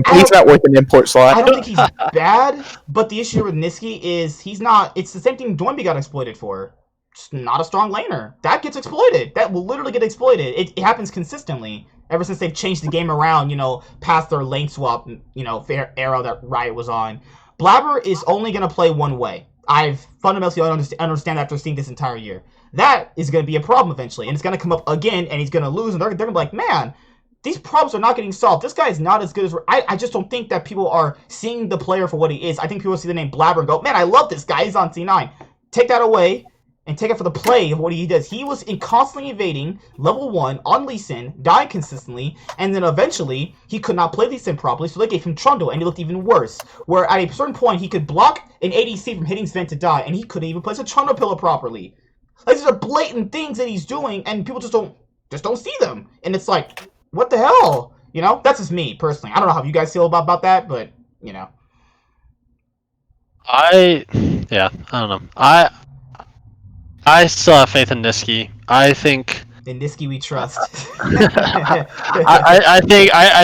import slot. I don't think he's bad, but the issue with Niski is he's not. It's the same thing Doinby got exploited for. Just not a strong laner. That gets exploited. That will literally get exploited. It happens consistently ever since they've changed the game around. You know, past their lane swap. You know, fair era that Riot was on. Blabber is only gonna play one way. I've fundamentally understand after seeing this entire year. That is going to be a problem eventually, and it's going to come up again, and he's going to lose, and they're going to be like, man, these problems are not getting solved. This guy is not as good as... I just don't think that people are seeing the player for what he is. I think people see the name Blabber and go, man, I love this guy. He's on C9. Take that away, and take it for the play of what he does. He was constantly evading level 1 on Lee Sin, dying consistently, and then eventually he could not play Lee Sin properly, so they gave him Trundle, and he looked even worse. Where at a certain point, he could block an ADC from hitting Sven to die, and he couldn't even place a Trundle pillar properly. Like, these are blatant things that he's doing, and people just don't see them. And it's like, what the hell? You know? That's just me, personally. I don't know how you guys feel about that, but, you know. I don't know. I still have faith in Niski. I think In Niski we trust. I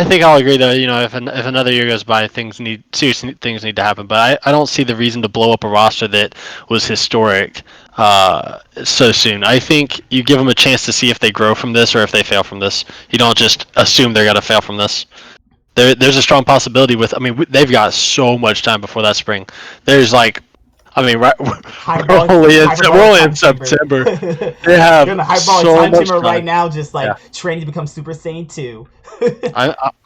think I'll agree though. You know, if another year goes by, serious things need to happen. But I don't see the reason to blow up a roster that was historic so soon. I think you give them a chance to see if they grow from this or if they fail from this. You don't just assume they're gonna fail from this. There's a strong possibility with. I mean, they've got so much time before that spring. There's like. I mean, we're only in September. They have You're in the Hyperbolic so Time much Chamber time. right now, just like training to become Super Saiyan 2.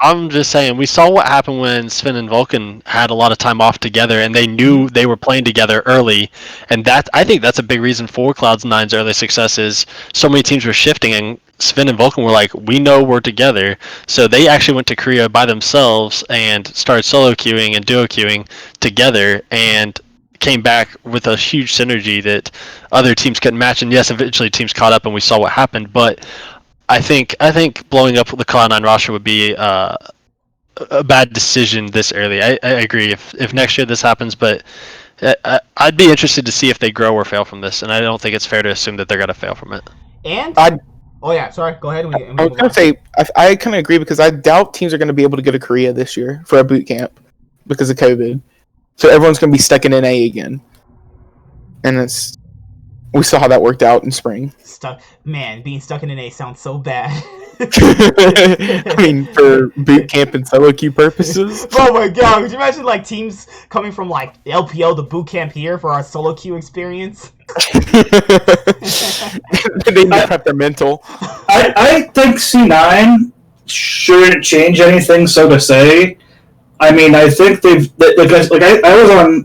I'm just saying, we saw what happened when Sven and Vulcan had a lot of time off together, and they knew they were playing together early, and I think that's a big reason for Cloud9's early success is so many teams were shifting, and Sven and Vulcan were like, we know we're together, so they actually went to Korea by themselves and started solo queuing and duo queuing together, and came back with a huge synergy that other teams couldn't match. And yes, eventually teams caught up and we saw what happened. But I think blowing up the Cloud9 roster would be a bad decision this early. I agree. If next year this happens, but I'd be interested to see if they grow or fail from this, and I don't think it's fair to assume that they're gonna fail from it. And I oh yeah, sorry. Go ahead. I was gonna say I kind of agree because I doubt teams are gonna be able to go to Korea this year for a boot camp because of COVID. So everyone's gonna be stuck in NA again, and we saw how that worked out in spring. Being stuck in an A sounds so bad. I mean, for boot camp and solo queue purposes. Oh my god, could you imagine like teams coming from like LPO to boot camp here for our solo queue experience? They need to have their mental. I think C9 shouldn't change anything, so to say. I mean, I think I was on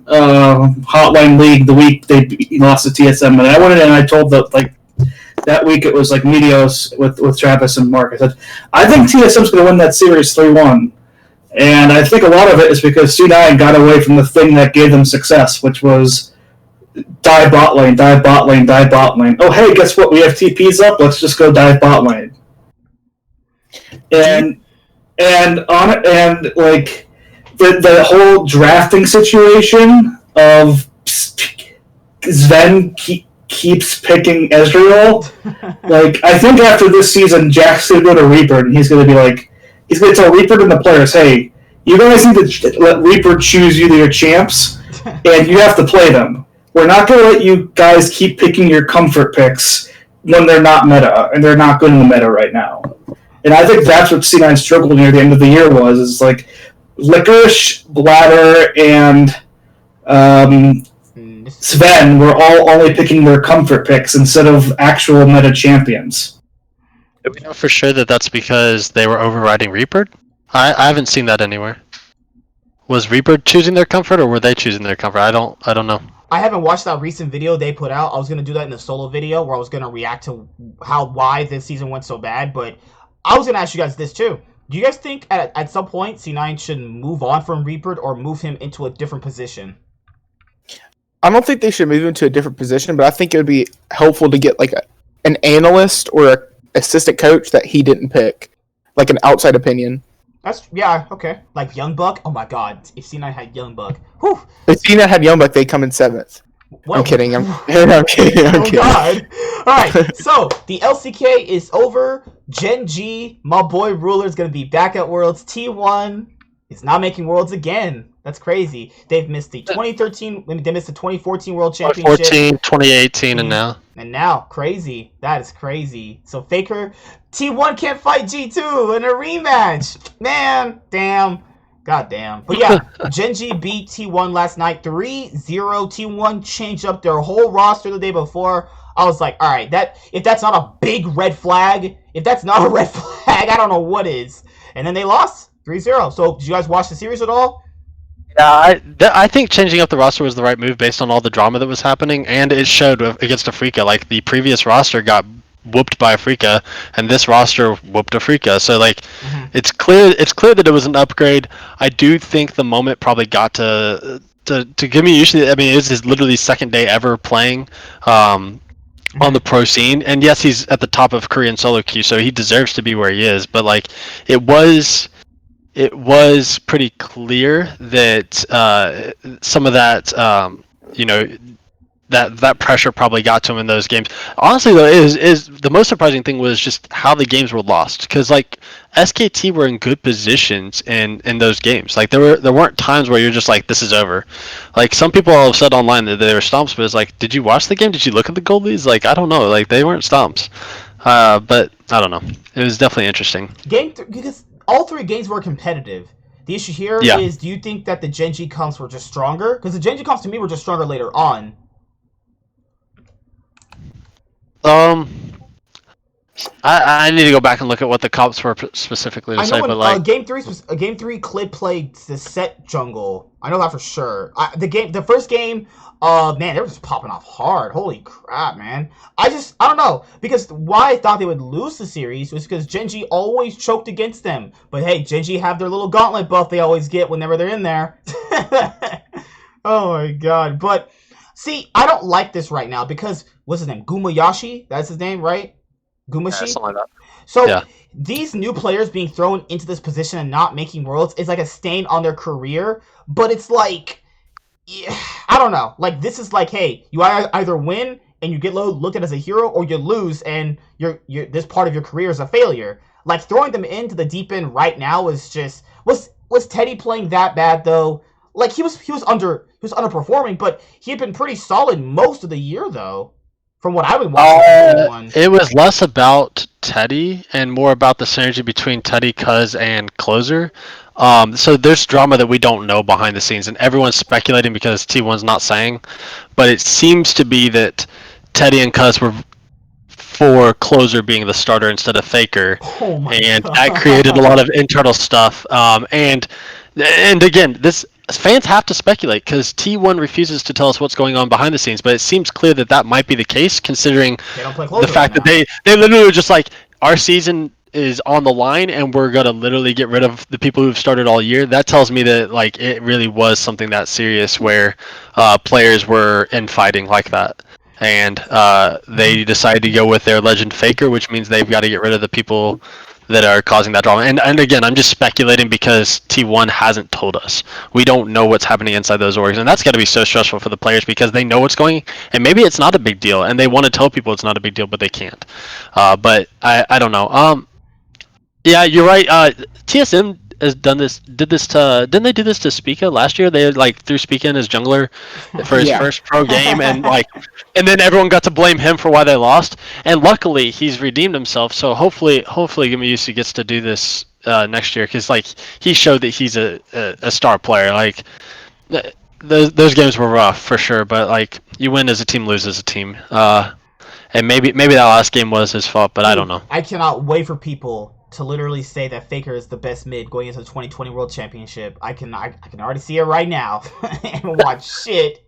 Hotline League the week they lost to TSM, and I went in and I told that week it was like Meteos with Travis and Mark. I said, I think TSM's going to win that series 3-1. And I think a lot of it is because C9 got away from the thing that gave them success, which was dive bot lane, dive bot lane, dive bot lane. Oh, hey, guess what? We have TPs up. Let's just go dive bot lane. And like the whole drafting situation of Sven keeps picking Ezreal. Like, I think after this season, Jack's going to go to Reaper, and he's going to be like, he's going to tell Reaper and the players, hey, you guys need to let Reaper choose you your champs, and you have to play them. We're not going to let you guys keep picking your comfort picks when they're not meta, and they're not good in the meta right now. And I think that's what C9 struggled near the end of the year is like Licorice, Bladder, and Sven were all only picking their comfort picks instead of actual meta champions. Do we know for sure that that's because they were overriding Reaper? I haven't seen that anywhere. Was Reaper choosing their comfort, or were they choosing their comfort? I don't know. I haven't watched that recent video they put out. I was gonna do that in a solo video where I was gonna react to why this season went so bad, but I was gonna ask you guys this too. Do you guys think at some point C9 should move on from Reaper or move him into a different position? I don't think they should move him to a different position, but I think it would be helpful to get like an analyst or an assistant coach that he didn't pick, like an outside opinion. Yeah, okay. Like Youngbuck? Oh my god, if C9 had Youngbuck. Whew. If C9 had Youngbuck, they'd come in 7th. What? I'm kidding. I'm kidding. Oh god. Alright, so the LCK is over. GenG, my boy Ruler, is going to be back at Worlds. T1 is not making Worlds again. That's crazy. They've missed the 2013, they missed the 2014 World Championship. 2014, 2018, and now. And now, crazy. That is crazy. So Faker, T1 can't fight G2 in a rematch. Man, damn. God damn. But yeah, GenG beat T1 last night 3-0. T1 changed up their whole roster the day before. I was like, all right, if that's not a big red flag, if that's not a red flag, I don't know what is. And then they lost 3-0. So did you guys watch the series at all? Yeah, I think changing up the roster was the right move based on all the drama that was happening, and it showed against Afrika. Like, the previous roster got whooped by Afrika, and this roster whooped Afrika. So, like, it's clear that it was an upgrade. I do think the moment probably got to Gimme. Usually, I mean, it was his literally second day ever playing on the pro scene, and yes, he's at the top of Korean solo queue, so he deserves to be where he is. But like, it was pretty clear that some of that, that pressure probably got to him in those games. Honestly, though, is the most surprising thing was just how the games were lost. Because like SKT were in good positions in those games. Like there weren't times where you're just like, this is over. Like some people have said online that they were stomps, but it's like, did you watch the game? Did you look at the goal leads? Like I don't know. Like they weren't stomps. But I don't know. It was definitely interesting. Because all three games were competitive. The issue here is, do you think that the GenG comps were just stronger? Because the GenG comps to me were just stronger later on. I need to go back and look at what the comps were specifically to say, but like game three, Clip played the set jungle. I know that for sure. The first game, man, they were just popping off hard. Holy crap, man! I don't know, because why I thought they would lose the series was because GenG always choked against them. But hey, GenG have their little gauntlet buff they always get whenever they're in there. Oh my god! But see, I don't like this right now because what's his name? Gumayashi? That's his name, right? Gumashi? something like that. So Yeah. these new players being thrown into this position and not making worlds is like a stain on their career. But it's like, yeah, I don't know. Like, this is like, hey, you either win and you get looked at as a hero, or you lose and you're this part of your career is a failure. Like, throwing them into the deep end right now is just was Teddy playing that bad though? Like, he was underperforming, but he had been pretty solid most of the year though. From what I would watch, it was less about Teddy and more about the synergy between Teddy, Cuz, and Closer. So there's drama that we don't know behind the scenes, and everyone's speculating because T1's not saying. But it seems to be that Teddy and Cuz were for Closer being the starter instead of Faker, and that created a lot of internal stuff. And again, this fans have to speculate because T1 refuses to tell us what's going on behind the scenes. But it seems clear that that might be the case, considering the fact that they literally were just like, our season is on the line and we're gonna literally get rid of the people who've started all year. That tells me that like it really was something that serious where players were infighting like that. And they decided to go with their legend Faker, which means they've got to get rid of the people that are causing that drama. And again, I'm just speculating because T1 hasn't told us. We don't know what's happening inside those orgs, and that's got to be so stressful for the players because they know what's going, and maybe it's not a big deal, and they want to tell people it's not a big deal, but they can't. But I don't know. Yeah, you're right. TSM has done this. Didn't they do this to Spica last year? They like threw Spica in as jungler for his first pro game, and and then everyone got to blame him for why they lost. And luckily, he's redeemed himself. So hopefully, Gimiusi gets to do this next year because like he showed that he's a star player. Like those games were rough for sure, but like you win as a team, lose as a team. And maybe that last game was his fault, but I don't know. I cannot wait for people to literally say that Faker is the best mid going into the 2020 World Championship. I can already see it right now and watch shit.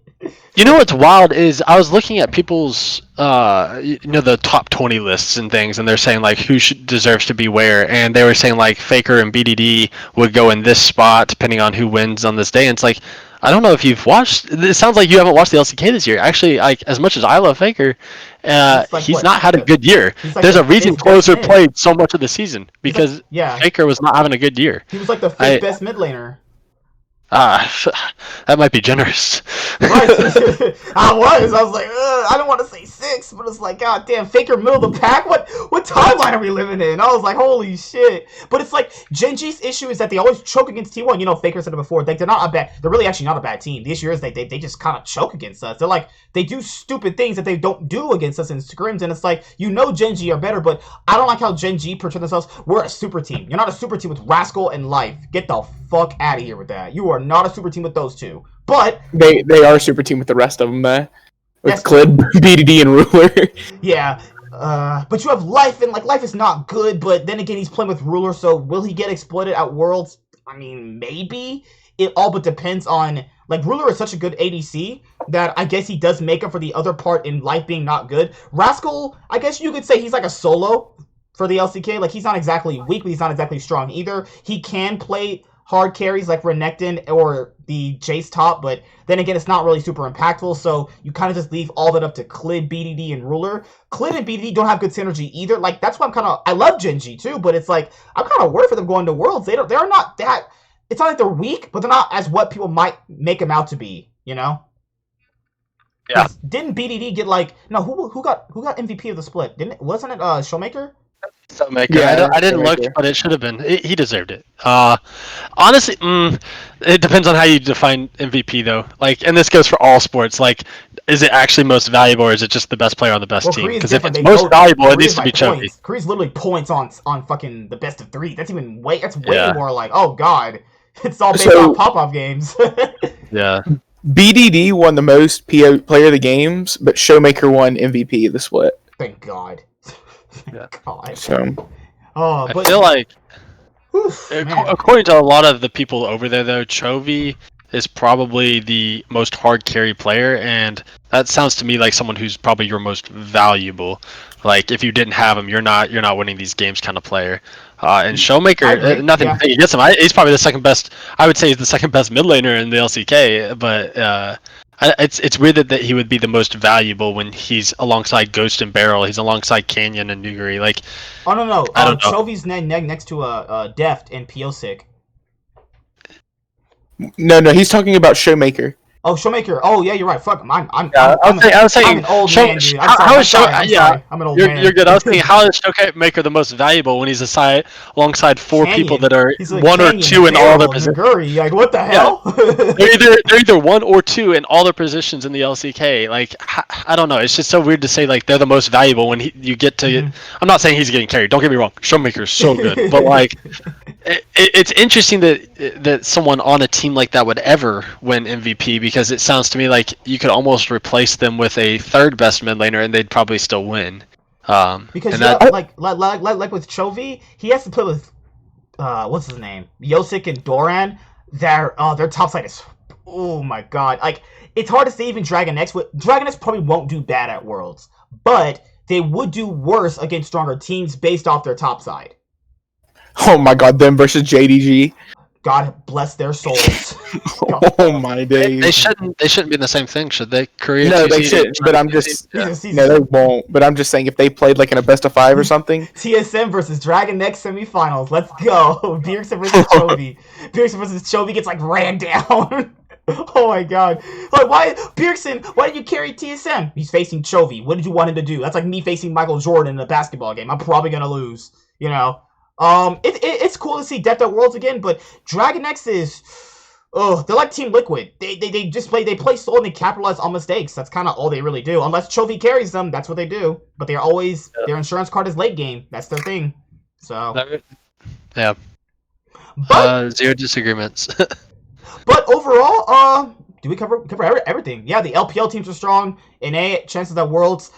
You know what's wild is I was looking at people's the top 20 lists and things, and they're saying like who deserves to be where, and they were saying like Faker and BDD would go in this spot depending on who wins on this day. And it's like, I don't know if you've watched. It sounds like you haven't watched the LCK this year. Actually, like as much as I love Faker, he's not had a good year. There's a reason Closer played so much of the season because Faker was not having a good year. He was like the fifth best mid laner. That might be generous. Right. I was like, I don't want to say 6, but it's like, god damn, Faker middle of the pack? What timeline are we living in? I was like, holy shit. But it's like, GenG's issue is that they always choke against T1. You know, Faker said it before. Like, they're really actually not a bad team. The issue is they just kind of choke against us. They're like, they do stupid things that they don't do against us in scrims, and it's like, you know GenG are better, but I don't like how GenG portray themselves. We're a super team. You're not a super team with Rascal and Life. Get the fuck out of here with that. You are not a super team with those two. But they are a super team with the rest of them, with Clid, BDD, and Ruler. Yeah, but you have Life, and like Life is not good. But then again, he's playing with Ruler, so will he get exploited at Worlds? I mean, maybe. It all but depends on, like, Ruler is such a good ADC that I guess he does make up for the other part in Life being not good. Rascal, I guess you could say he's like a solo for the LCK. Like, he's not exactly weak, but he's not exactly strong either. He can play hard carries like Renekton or the Jace top, but then again, it's not really super impactful, so you kind of just leave all that up to Clid, BDD, and Ruler. Clid and BDD don't have good synergy either. Like, that's why I love GenG too, but it's like, I'm kind of worried for them going to Worlds. They're not that, it's not like they're weak, but they're not as what people might make them out to be, you know? Yeah. Didn't BDD get like, no, who got MVP of the split? Wasn't it Showmaker? Yeah, I didn't look, but it should have been. He deserved it. Honestly, it depends on how you define MVP, though. Like, and this goes for all sports. Like, is it actually most valuable, or is it just the best player on the best team? Because if it's most valuable, it needs to be chunky. Korea's literally points on fucking the best of 3. That's way more like, oh god, it's all based on pop-off games. Yeah. BDD won the most player of the games, but Showmaker won MVP of the split. Thank God. Yeah. God. So, I feel like, according to a lot of the people over there, though, Chovy is probably the most hard carry player, and that sounds to me like someone who's probably your most valuable. Like, if you didn't have him, you're not winning these games kind of player. And Showmaker, nothing against him. He's probably the second best. I would say he's the second best mid laner in the LCK, but It's weird that he would be the most valuable when he's alongside Ghost and Barrel. He's alongside Canyon and Nuguri. Like, Oh no, I don't know. Chovy's next to Deft and Piosic. No, he's talking about Showmaker. Oh, Showmaker. Oh yeah, you're right. Fuck, I'm I was saying, I'm an old Show- man, dude. how I'm is sorry. I'm an old man. You're good. I was thinking, how is Showmaker the most valuable when he's alongside four Canyon. people that are He's like one or Canyon, two in all their Barrel, positions? Nuguri. Like, what the hell? They're either one or two in all their positions in the LCK. Like, I don't know. It's just so weird to say like they're the most valuable when you get to. I'm not saying he's getting carried. Don't get me wrong. Showmaker's so good, but like, it's interesting that someone on a team like that would ever win MVP, because it sounds to me like you could almost replace them with a third best mid laner and they'd probably still win. Because and like with Chovy, he has to play with what's his name, Yosik and Doran. Their top side is, oh my god, like it's hard to say even Dragon X. Dragon X probably won't do bad at Worlds, but they would do worse against stronger teams based off their top side. Oh my god, them versus JDG. God bless their souls. Oh my days. They shouldn't be in the same thing, should they? Korea. No, TC, they shouldn't. But I'm just Yeah. no, they won't. But I'm just saying, if they played like in a best of 5 or something. TSM versus Dragon X semifinals. Let's go. Bjergsen versus Chovy. Bjergsen versus Chovy gets like ran down. Oh my god. Like, why Bjergsen? Why did you carry TSM? He's facing Chovy. What did you want him to do? That's like me facing Michael Jordan in a basketball game. I'm probably gonna lose. You know. It's cool to see Depth at Worlds again, but Dragon X is, they're like Team Liquid. They play slow and they capitalize on mistakes. That's kind of all they really do. Unless Chovy carries them, that's what they do. But they're always their insurance card is late game. That's their thing. So yeah. But Zero disagreements. but overall, do we cover everything? Yeah, the LPL teams are strong. NA chances at Worlds.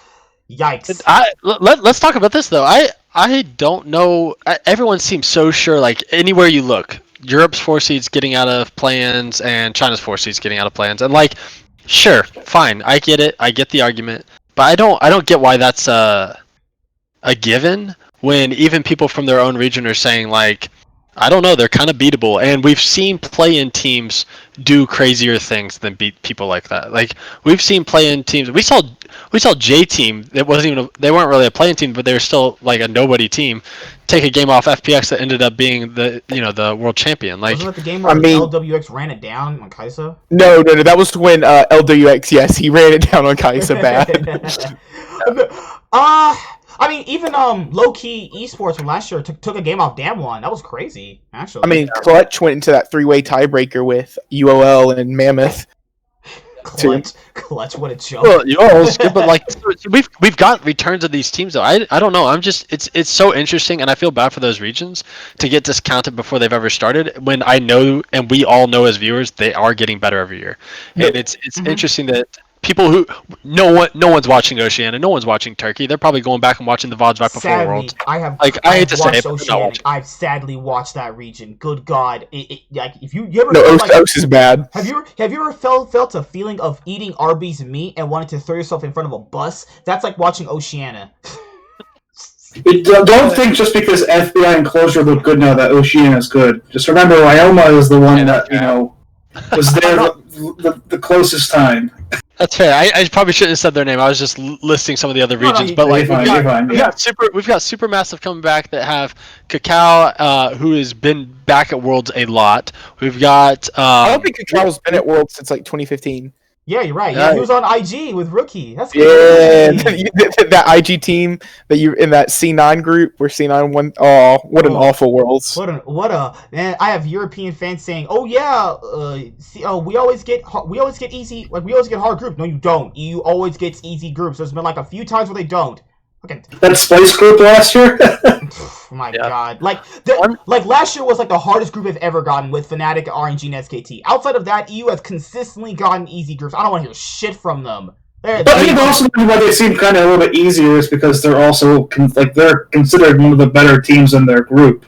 Yikes. Let's talk about this though. I don't know. Everyone seems so sure. Like anywhere you look, Europe's 4 seeds getting out of plans and China's 4 seeds getting out of plans. And like, sure, fine, I get it. I get the argument, but I don't get why that's a given when even people from their own region are saying like, I don't know, they're kind of beatable, and we've seen play-in teams do crazier things than beat people like that. Like we've seen play-in teams. We saw J Team. It wasn't even they weren't really a play-in team, but they were still like a nobody team. Take a game off FPX that ended up being the world champion. Like, wasn't that the game where LWX ran it down on Kaisa? No, that was when LWX. Yes, he ran it down on Kaisa bad. I mean, even low-key esports from last year took a game off Damwon. That was crazy, actually. I mean, Clutch went into that 3-way tiebreaker with UOL and Mammoth. Clutch, what a joke. Well, UOL's good, but like we've got returns of these teams though. I don't know. I'm just it's so interesting, and I feel bad for those regions to get discounted before they've ever started. When I know, and we all know as viewers, they are getting better every year, and it's interesting that. People who no one's watching Oceania, no one's watching Turkey. They're probably going back and watching the VODs right before Worlds. I hate to say it, but I've sadly watched that region. Good God, like if you ever Oaks is bad. Have you ever felt a feeling of eating Arby's meat and wanting to throw yourself in front of a bus? That's like watching Oceania. Don't think just because FBI and Closure look good now that Oceania is good. Just remember, Ioma is the one that was there the closest time. That's fair. I probably shouldn't have said their name. I was just listing some of the other regions. But like we've got Supermassive coming back that have Cacao, who has been back at Worlds a lot. We've got. I don't think Cacao's been at Worlds since like 2015. Yeah, you're right. Yeah, he was on IG with Rookie. That's good. That IG team that you in that C9 group where C9 won. Oh, what an awful Worlds! Man! I have European fans saying, "Oh yeah, we always get easy. Like we always get hard groups." No, you don't. EU always gets easy groups. There's been like a few times where they don't. Okay. That Spice group last year. Oh my god! Like last year was like the hardest group I've ever gotten with Fnatic, RNG, and SKT. Outside of that, EU has consistently gotten easy groups. I don't want to hear shit from them. But I think also why they seem kind of a little bit easier is because they're also they're considered one of the better teams in their group.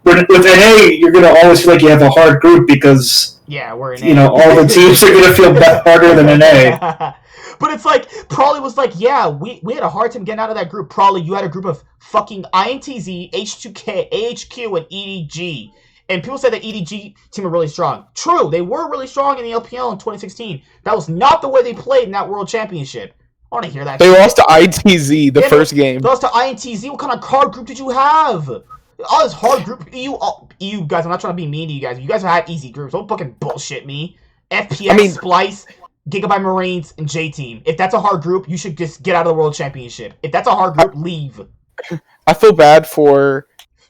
But with NA, you're gonna always feel like you have a hard group because we're in all the teams are gonna feel harder than NA. But it's like, Probably was like, we had a hard time getting out of that group. Probably you had a group of fucking INTZ, H2K, AHQ, and EDG. And people say the EDG team are really strong. True, they were really strong in the LPL in 2016. That was not the way they played in that World Championship. I want to hear that. They lost to ITZ the first game. They lost to INTZ. What kind of hard group did you have? All this hard group. EU guys, I'm not trying to be mean to you guys. You guys had easy groups. Don't fucking bullshit me. FPS, Splice, Gigabyte Marines, and J-Team. If that's a hard group, you should just get out of the World Championship. If that's a hard group, leave. I feel bad for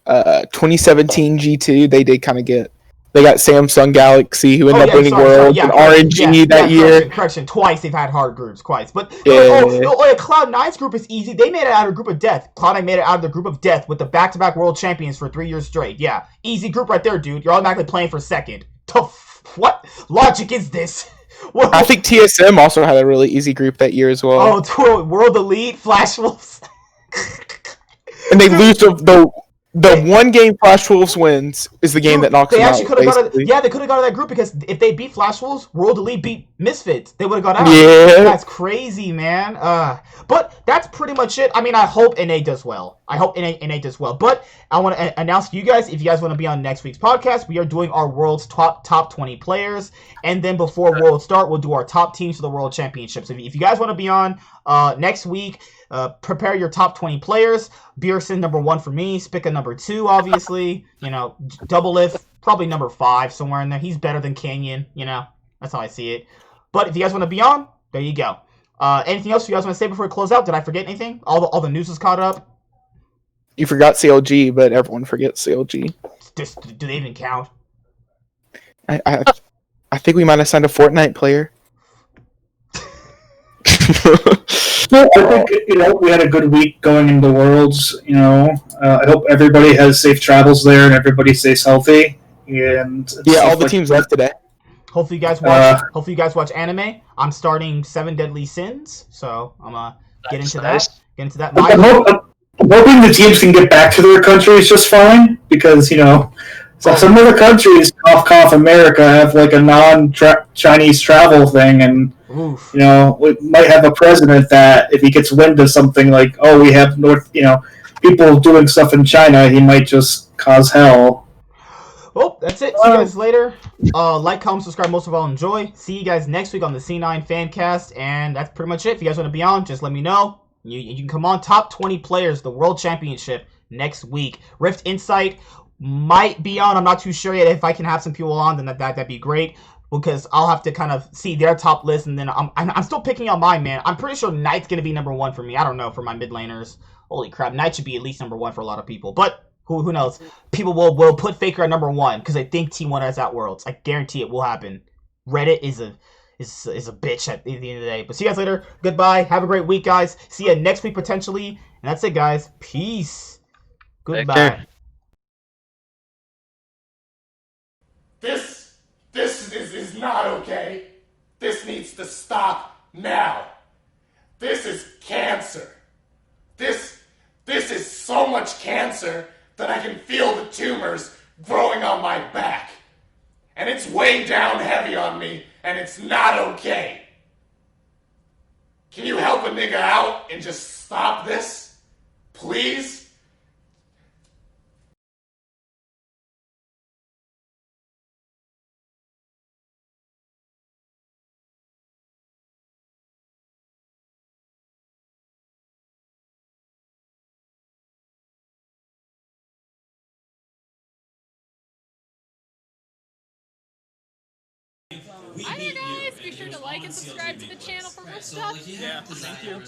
2017 G2. They did kind of get... They got Samsung Galaxy, who ended up winning Worlds, and RNG that year. Correction. Twice they've had hard groups. Twice. But Cloud9's group is easy. They made it out of a group of death. Cloud9 made it out of the group of death with the back-to-back world champions for 3 years straight. Yeah. Easy group right there, dude. You're automatically playing for second. What logic is this? I think TSM also had a really easy group that year as well. Oh, World Elite, Flash Wolves. And they lose the one game Flash Wolves wins is the game that knocks them out. They could have got out of that group because if they beat Flash Wolves, World Elite beat Misfits. They would have got out. Yeah. That's crazy, man. But that's pretty much it. I mean, I hope NA does well. NA does well. But I want to announce to you guys, if you guys want to be on next week's podcast, we are doing our World's top 20 players. And then before World start, we'll do our top teams for the World Championships. If you guys want to be on next week, prepare your top 20 players. Beerson, number 1 for me. Spica, number 2, obviously. Double Lift, probably number 5, somewhere in there. He's better than Canyon, That's how I see it. But if you guys want to be on, there you go. Anything else you guys want to say before we close out? Did I forget anything? All the news is caught up? You forgot CLG, but everyone forgets CLG. Do they even count? I think we might have signed a Fortnite player. I think we had a good week going into Worlds. I hope everybody has safe travels there and everybody stays healthy. And all the teams left today. Hopefully you guys watch anime. I'm starting 7 Deadly Sins, so I'm gonna get into that. I'm hoping the teams can get back to their countries just fine because some other countries, cough, America, have like a non-Chinese travel thing, and we might have a president that if he gets wind of something like, we have people doing stuff in China, he might just cause hell. Well, that's it. See you guys later. Like, comment, subscribe, most of all, enjoy. See you guys next week on the C9FanCast, and that's pretty much it. If you guys want to be on, just let me know. You can come on. Top 20 players, the World Championship next week. Rift Insight might be on. I'm not too sure yet. If I can have some people on, then that'd be great. Because I'll have to kind of see their top list, and then I'm still picking on mine, man. I'm pretty sure Knight's gonna be number 1 for me. I don't know for my mid laners. Holy crap, Knight should be at least number 1 for a lot of people. But who knows? People will put Faker at number 1 because they think T1 is at Worlds. I guarantee it will happen. Reddit is a bitch at the end of the day. But see you guys later. Goodbye. Have a great week, guys. See you next week potentially. And that's it, guys. Peace. Goodbye. This is not okay. This needs to stop now. This is cancer. This is so much cancer that I can feel the tumors growing on my back. And it's way down heavy on me, and it's not okay. Can you help a nigga out and just stop this? Please? Hi there guys, be sure to like and subscribe to the channel for more stuff. Yeah, thank you.